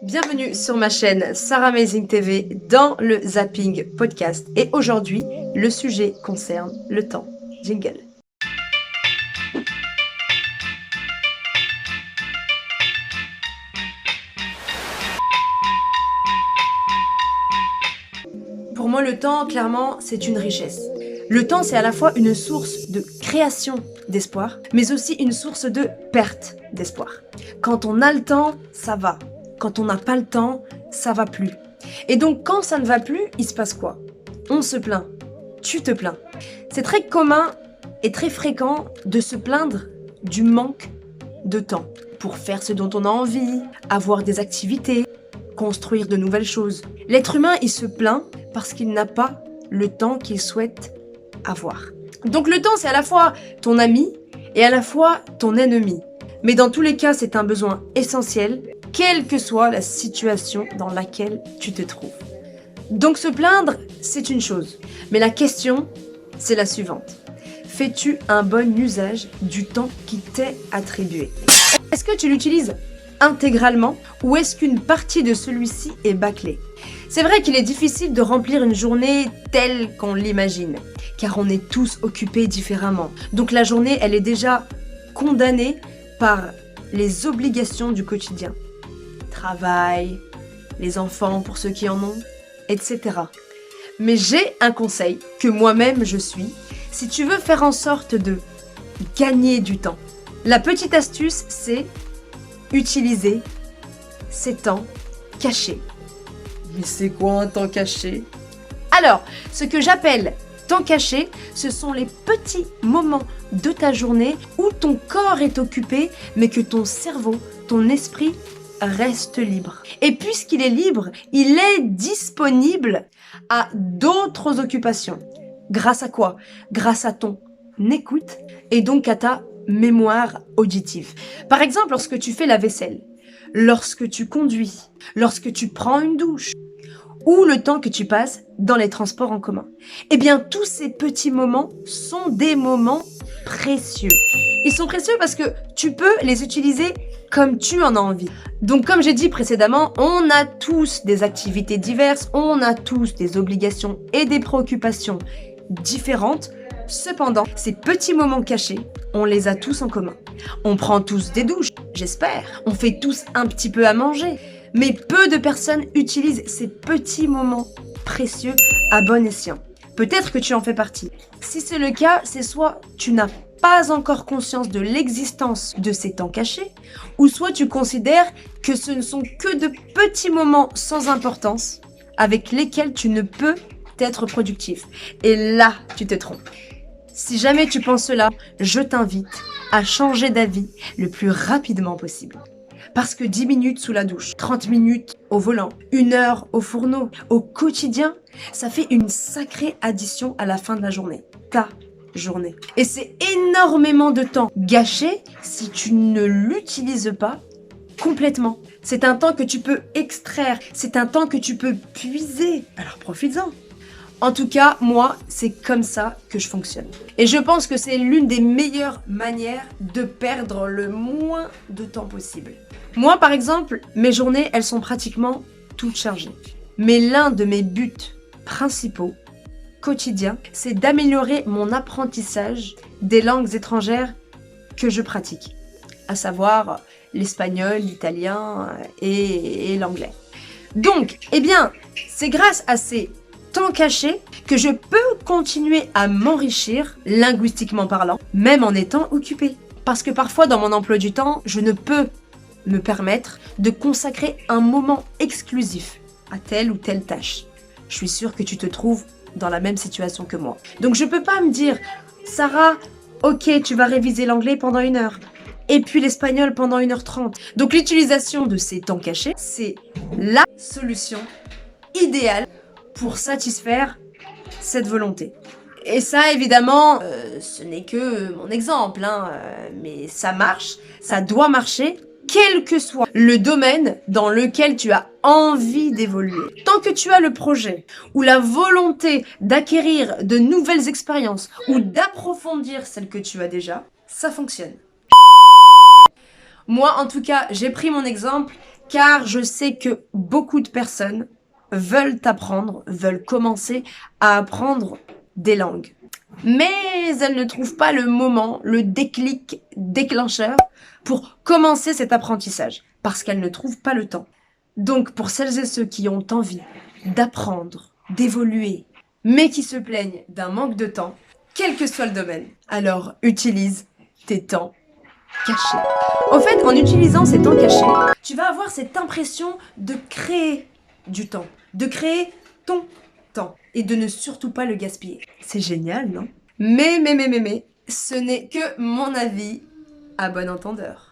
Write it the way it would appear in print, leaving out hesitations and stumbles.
Bienvenue sur ma chaîne Sarah Amazing TV dans le Zapping Podcast. Et aujourd'hui, le sujet concerne le temps. Jingle. Pour moi, le temps, clairement, c'est une richesse. Le temps, c'est à la fois une source de création d'espoir, mais aussi une source de perte d'espoir. Quand on a le temps, ça va. Quand on n'a pas le temps, ça va plus. Et donc, quand ça ne va plus, il se passe quoi? On se plaint. Tu te plains. C'est très commun et très fréquent de se plaindre du manque de temps pour faire ce dont on a envie, avoir des activités, construire de nouvelles choses. L'être humain, il se plaint parce qu'il n'a pas le temps qu'il souhaite avoir. Donc le temps, c'est à la fois ton ami et à la fois ton ennemi. Mais dans tous les cas, c'est un besoin essentiel, quelle que soit la situation dans laquelle tu te trouves. Donc se plaindre, c'est une chose. Mais la question, c'est la suivante. Fais-tu un bon usage du temps qui t'est attribué? Est-ce que tu l'utilises intégralement ou est-ce qu'une partie de celui-ci est bâclée? C'est vrai qu'il est difficile de remplir une journée telle qu'on l'imagine, car on est tous occupés différemment. Donc la journée, elle est déjà condamnée par les obligations du quotidien. Travail, les enfants pour ceux qui en ont, etc. Mais j'ai un conseil que moi-même je suis, si tu veux faire en sorte de gagner du temps. La petite astuce, c'est utiliser ces temps cachés. Mais c'est quoi un temps caché? Alors, ce que j'appelle temps caché, ce sont les petits moments de ta journée où ton corps est occupé, mais que ton cerveau, ton esprit reste libre. Et puisqu'il est libre, il est disponible à d'autres occupations. Grâce à quoi? Grâce à ton écoute et donc à ta mémoire auditive. Par exemple, lorsque tu fais la vaisselle, lorsque tu conduis, lorsque tu prends une douche, ou le temps que tu passes dans les transports en commun. Eh bien, tous ces petits moments sont des moments précieux. Ils sont précieux parce que tu peux les utiliser comme tu en as envie. Donc, comme j'ai dit précédemment, on a tous des activités diverses, on a tous des obligations et des préoccupations différentes. Cependant, ces petits moments cachés, on les a tous en commun. On prend tous des douches, j'espère. On fait tous un petit peu à manger. Mais peu de personnes utilisent ces petits moments précieux à bon escient. Peut-être que tu en fais partie. Si c'est le cas, c'est soit tu n'as pas encore conscience de l'existence de ces temps cachés, ou soit tu considères que ce ne sont que de petits moments sans importance avec lesquels tu ne peux être productif. Et là, tu te trompes. Si jamais tu penses cela, je t'invite à changer d'avis le plus rapidement possible. Parce que 10 minutes sous la douche, 30 minutes au volant, 1 heure au fourneau, au quotidien, ça fait une sacrée addition à la fin de la journée. Ta journée. Et c'est énormément de temps gâché si tu ne l'utilises pas complètement. C'est un temps que tu peux extraire, c'est un temps que tu peux puiser. Alors profites-en. En tout cas, moi, c'est comme ça que je fonctionne. Et je pense que c'est l'une des meilleures manières de perdre le moins de temps possible. Moi, par exemple, mes journées, elles sont pratiquement toutes chargées. Mais l'un de mes buts principaux, quotidiens, c'est d'améliorer mon apprentissage des langues étrangères que je pratique. À savoir l'espagnol, l'italien et l'anglais. Donc, eh bien, c'est grâce à ces temps cachés que je peux continuer à m'enrichir, linguistiquement parlant, même en étant occupée. Parce que parfois, dans mon emploi du temps, je ne peux me permettre de consacrer un moment exclusif à telle ou telle tâche. Je suis sûre que tu te trouves dans la même situation que moi. Donc je peux pas me dire, Sarah, ok, tu vas réviser l'anglais pendant 1 heure. Et puis l'espagnol pendant 1h30. Donc l'utilisation de ces temps cachés, c'est la solution idéale pour satisfaire cette volonté. Et ça, évidemment, ce n'est que mon exemple, mais ça marche, ça doit marcher, quel que soit le domaine dans lequel tu as envie d'évoluer. Tant que tu as le projet ou la volonté d'acquérir de nouvelles expériences ou d'approfondir celles que tu as déjà, ça fonctionne. Moi, en tout cas, j'ai pris mon exemple car je sais que beaucoup de personnes veulent apprendre, veulent commencer à apprendre des langues. Mais elles ne trouvent pas le moment, le déclic déclencheur pour commencer cet apprentissage, parce qu'elles ne trouvent pas le temps. Donc pour celles et ceux qui ont envie d'apprendre, d'évoluer, mais qui se plaignent d'un manque de temps, quel que soit le domaine, alors utilise tes temps cachés. Au fait, en utilisant ces temps cachés, tu vas avoir cette impression de créer du temps, de créer ton temps et de ne surtout pas le gaspiller. C'est génial, non? Mais, ce n'est que mon avis à bon entendeur.